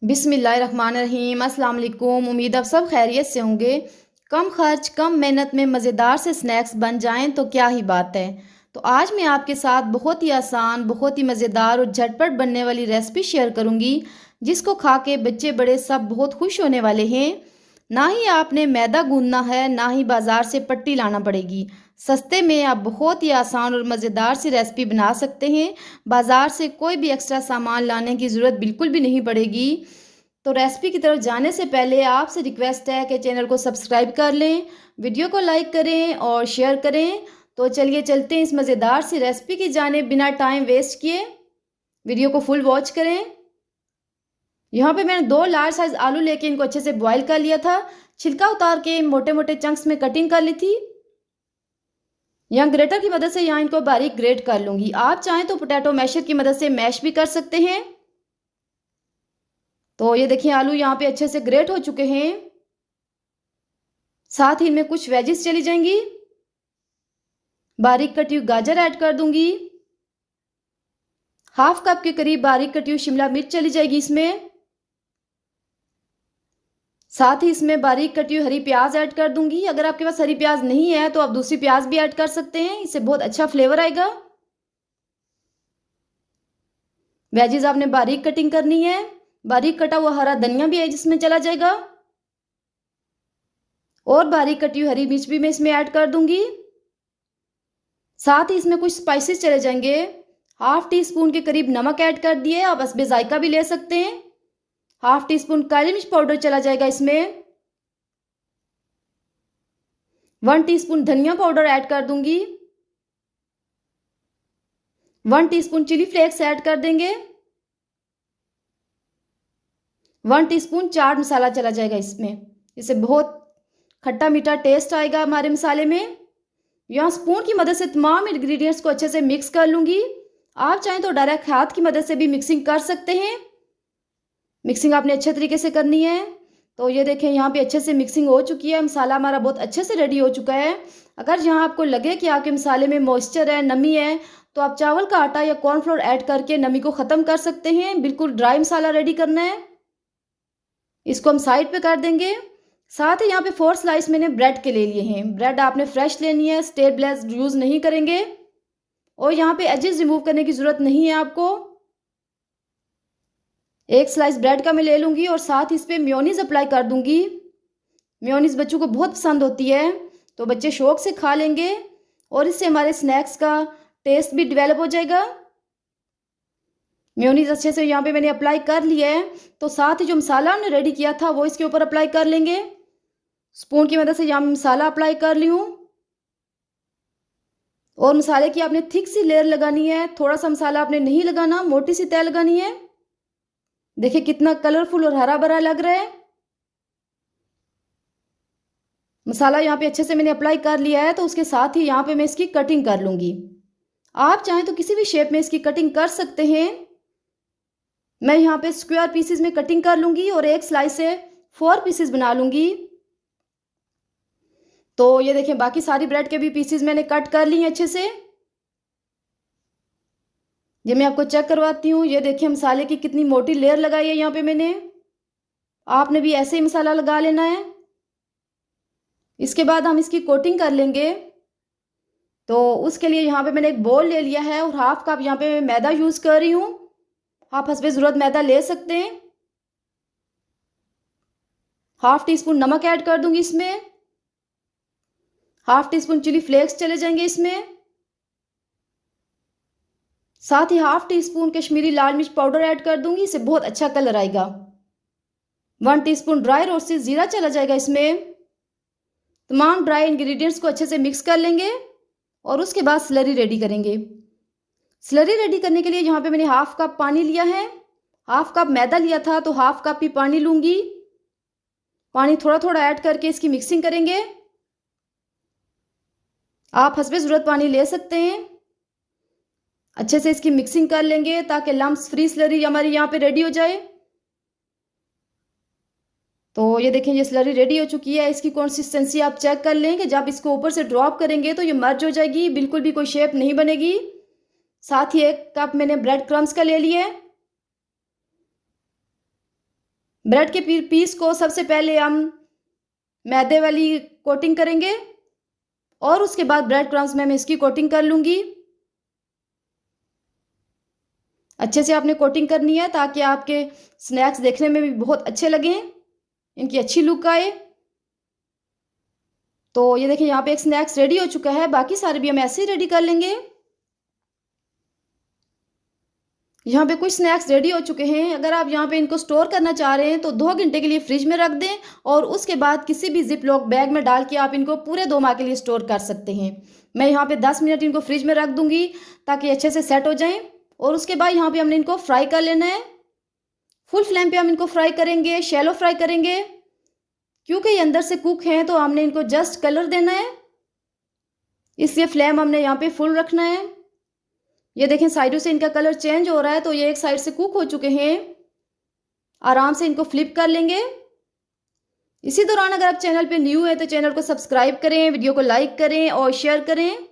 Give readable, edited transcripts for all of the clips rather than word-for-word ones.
बिस्मिल्लाहिर्रहमानिर्रहीम। अस्सलाम वालेकुम। उम्मीद आप सब खैरियत से होंगे। कम खर्च कम मेहनत में मज़ेदार से स्नैक्स बन जाएं तो क्या ही बात है। तो आज मैं आपके साथ बहुत ही आसान, बहुत ही मज़ेदार और झटपट बनने वाली रेसिपी शेयर करूंगी, जिसको खा के बच्चे बड़े सब बहुत खुश होने वाले हैं। ना ही आपने मैदा गूंदना है, ना ही बाज़ार से पट्टी लाना पड़ेगी। सस्ते में आप बहुत ही आसान और मज़ेदार सी रेसिपी बना सकते हैं। बाज़ार से कोई भी एक्स्ट्रा सामान लाने की ज़रूरत बिल्कुल भी नहीं पड़ेगी। तो रेसिपी की तरफ जाने से पहले आपसे रिक्वेस्ट है कि चैनल को सब्सक्राइब कर लें, वीडियो को लाइक करें और शेयर करें। तो चलिए चलते हैं इस मज़ेदार सी रेसिपी की जाने बिना टाइम वेस्ट किए। वीडियो को फुल वॉच करें। यहाँ पे मैंने 2 लार्ज साइज आलू लेके इनको अच्छे से बॉईल कर लिया था। छिलका उतार के मोटे मोटे चंक्स में कटिंग कर ली थी। यहाँ ग्रेटर की मदद से यहाँ इनको बारीक ग्रेट कर लूंगी। आप चाहें तो पोटैटो मैशर की मदद से मैश भी कर सकते हैं। तो ये देखिए आलू यहाँ पे अच्छे से ग्रेट हो चुके हैं। साथ ही इनमें कुछ वेजिस चली जाएंगी। बारीक कटी हुई गाजर ऐड कर दूंगी। हाफ कप के करीब बारीक कटी हुई शिमला मिर्च चली जाएगी इसमें। साथ ही इसमें बारीक कटी हुई हरी प्याज ऐड कर दूंगी। अगर आपके पास हरी प्याज नहीं है तो आप दूसरी प्याज भी ऐड कर सकते हैं, इससे बहुत अच्छा फ्लेवर आएगा। वेजिस आपने बारीक कटिंग करनी है। बारीक कटा हुआ हरा धनिया भी है जिसमें चला जाएगा, और बारीक कटी हुई हरी मिर्च भी मैं इसमें ऐड कर दूंगी। साथ ही इसमें कुछ स्पाइसेस चले जाएंगे। हाफ टी स्पून के करीब नमक ऐड कर दिए, आप हस्बे जायका भी ले सकते हैं। हाफ टी स्पून काली मिर्च पाउडर चला जाएगा इसमें। 1 टीस्पून धनिया पाउडर ऐड कर दूंगी। 1 टीस्पून चिली फ्लेक्स ऐड कर देंगे। 1 टीस्पून चाट मसाला चला जाएगा इसमें, इससे बहुत खट्टा मीठा टेस्ट आएगा हमारे मसाले में। यहाँ स्पून की मदद से तमाम इंग्रेडिएंट्स को अच्छे से मिक्स कर लूंगी। आप चाहें तो डायरेक्ट हाथ की मदद से भी मिक्सिंग कर सकते हैं। मिक्सिंग आपने अच्छे तरीके से करनी है। तो ये देखें यहाँ पे अच्छे से मिक्सिंग हो चुकी है, मसाला हमारा बहुत अच्छे से रेडी हो चुका है। अगर यहाँ आपको लगे कि आपके मसाले में मॉइस्चर है, नमी है, तो आप चावल का आटा या कॉर्नफ्लोर ऐड करके नमी को ख़त्म कर सकते हैं। बिल्कुल ड्राई मसाला रेडी करना है। इसको हम साइड पे कर देंगे। साथ ही यहाँ पे 4 स्लाइस मैंने ब्रेड के ले लिए हैं। ब्रेड आपने फ्रेश लेनी है, स्टेट ब्लेड यूज़ नहीं करेंगे। और यहाँ पे एजेस रिमूव करने की ज़रूरत नहीं है आपको। 1 स्लाइस ब्रेड का मैं ले लूँगी और साथ ही इस पर मेयोनीज़ अप्लाई कर दूँगी। मेयोनीज़ बच्चों को बहुत पसंद होती है, तो बच्चे शौक से खा लेंगे और इससे हमारे स्नैक्स का टेस्ट भी डेवलप हो जाएगा। मेयोनीज़ अच्छे से यहाँ पे मैंने अप्लाई कर लिया है। तो साथ ही जो मसाला हमने रेडी किया था वो इसके ऊपर अप्लाई कर लेंगे। स्पून की मदद से यहाँ मसाला अप्लाई कर ली हूँ। और मसाले की आपने थिक सी लेयर लगानी है, थोड़ा सा मसाला आपने नहीं लगाना, मोटी सी तय लगानी है। देखिए कितना कलरफुल और हरा भरा लग रहा है। मसाला यहाँ पे अच्छे से मैंने अप्लाई कर लिया है। तो उसके साथ ही यहाँ पे मैं इसकी कटिंग कर लूँगी। आप चाहें तो किसी भी शेप में इसकी कटिंग कर सकते हैं। मैं यहाँ पे स्क्वायर पीसेस में कटिंग कर लूँगी और एक स्लाइस से 4 पीसेस बना लूँगी। तो ये देखें बाकी सारी ब्रेड के भी पीसेस मैंने कट कर ली हैं अच्छे से। ये मैं आपको चेक करवाती हूँ। ये देखिए मसाले की कितनी मोटी लेयर लगाई है यहाँ पे मैंने। आपने भी ऐसे ही मसाला लगा लेना है। इसके बाद हम इसकी कोटिंग कर लेंगे। तो उसके लिए यहाँ पे मैंने एक बोल ले लिया है और हाफ कप यहाँ पे मैं मैदा यूज़ कर रही हूँ। आप हस्बे ज़रूरत मैदा ले सकते हैं। हाफ टी स्पून नमक ऐड कर दूंगी इसमें। Half teaspoon chilli flakes चले जाएंगे इसमें। साथ ही हाफ टी स्पून कश्मीरी लाल मिर्च पाउडर ऐड कर दूंगी, इससे बहुत अच्छा कलर आएगा। 1 टीस्पून ड्राई रोस्टेड जीरा चला जाएगा इसमें। तमाम ड्राई इंग्रेडिएंट्स को अच्छे से मिक्स कर लेंगे और उसके बाद स्लरी रेडी करेंगे। स्लरी रेडी करने के लिए यहाँ पे मैंने हाफ कप पानी लिया है। हाफ कप मैदा लिया था तो हाफ कप ही पानी लूंगी। पानी थोड़ा थोड़ा ऐड करके इसकी मिक्सिंग करेंगे। आप हस्बे ज़रूरत पानी ले सकते हैं। अच्छे से इसकी मिक्सिंग कर लेंगे ताकि लम्प्स फ्री स्लरी हमारी यहाँ पे रेडी हो जाए। तो ये देखें ये स्लरी रेडी हो चुकी है। इसकी कंसिस्टेंसी आप चेक कर लें कि जब इसको ऊपर से ड्रॉप करेंगे तो ये मर्ज हो जाएगी, बिल्कुल भी कोई शेप नहीं बनेगी। साथ ही 1 कप मैंने ब्रेड क्रम्स का ले लिया है। ब्रेड के पीस को सबसे पहले हम मैदे वाली कोटिंग करेंगे और उसके बाद ब्रेड क्रम्स में मैं इसकी कोटिंग कर लूँगी। अच्छे से आपने कोटिंग करनी है ताकि आपके स्नैक्स देखने में भी बहुत अच्छे लगें, इनकी अच्छी लुक आए। तो ये देखिए यहाँ पे एक स्नैक्स रेडी हो चुका है, बाकी सारे भी हम ऐसे ही रेडी कर लेंगे। यहाँ पे कुछ स्नैक्स रेडी हो चुके हैं। अगर आप यहाँ पे इनको स्टोर करना चाह रहे हैं तो 2 घंटे के लिए फ्रिज में रख दें और उसके बाद किसी भी जिप लॉक बैग में डाल के आप इनको पूरे 2 माह के लिए स्टोर कर सकते हैं। मैं यहाँ पे 10 मिनट इनको फ्रिज में रख दूँगी ताकि अच्छे से सेट हो जाएँ और उसके बाद यहाँ पे हमने इनको फ्राई कर लेना है। फुल फ्लेम पे हम इनको फ्राई करेंगे, शैलो फ्राई करेंगे, क्योंकि ये अंदर से कुक हैं तो हमने इनको जस्ट कलर देना है, इसलिए फ्लेम हमने यहाँ पे फुल रखना है। ये देखें साइडों से इनका कलर चेंज हो रहा है, तो ये एक साइड से कुक हो चुके हैं। आराम से इनको फ्लिप कर लेंगे। इसी दौरान अगर आप चैनल पे न्यू है तो चैनल को सब्सक्राइब करें, वीडियो को लाइक करें और शेयर करें।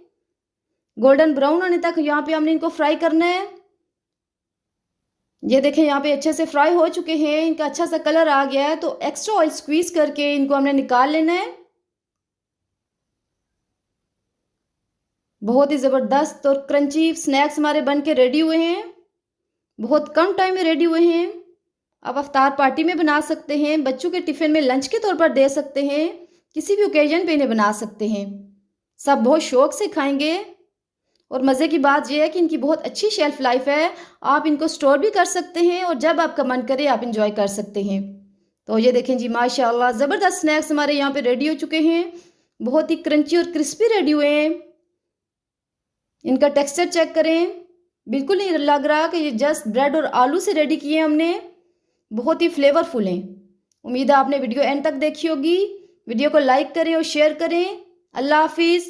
गोल्डन ब्राउन होने तक यहाँ पे हमने इनको फ्राई करना है। ये देखें यहाँ पे अच्छे से फ्राई हो चुके हैं, इनका अच्छा सा कलर आ गया है, तो एक्स्ट्रा ऑयल स्क्वीज करके इनको हमने निकाल लेना है। बहुत ही ज़बरदस्त और क्रंची स्नैक्स हमारे बन के रेडी हुए हैं। बहुत कम टाइम में रेडी हुए हैं। आप अफ्तार पार्टी में बना सकते हैं, बच्चों के टिफ़िन में लंच के तौर पर दे सकते हैं, किसी भी ओकेजन पे इन्हें बना सकते हैं। सब बहुत शौक़ से खाएंगे और मज़े की बात यह है कि इनकी बहुत अच्छी शेल्फ़ लाइफ है। आप इनको स्टोर भी कर सकते हैं और जब आपका मन करे आप इंजॉय कर सकते हैं। तो ये देखें जी, माशाल्लाह ज़बरदस्त स्नैक्स हमारे यहाँ पे रेडी हो चुके हैं। बहुत ही क्रंची और क्रिस्पी रेडी हुए हैं। इनका टेक्सचर चेक करें, बिल्कुल नहीं लग रहा कि ये जस्ट ब्रेड और आलू से रेडी किए हमने। बहुत ही फ्लेवरफुल हैं। उम्मीद है आपने वीडियो एंड तक देखी होगी। वीडियो को लाइक करें और शेयर करें। अल्लाह हाफिज़।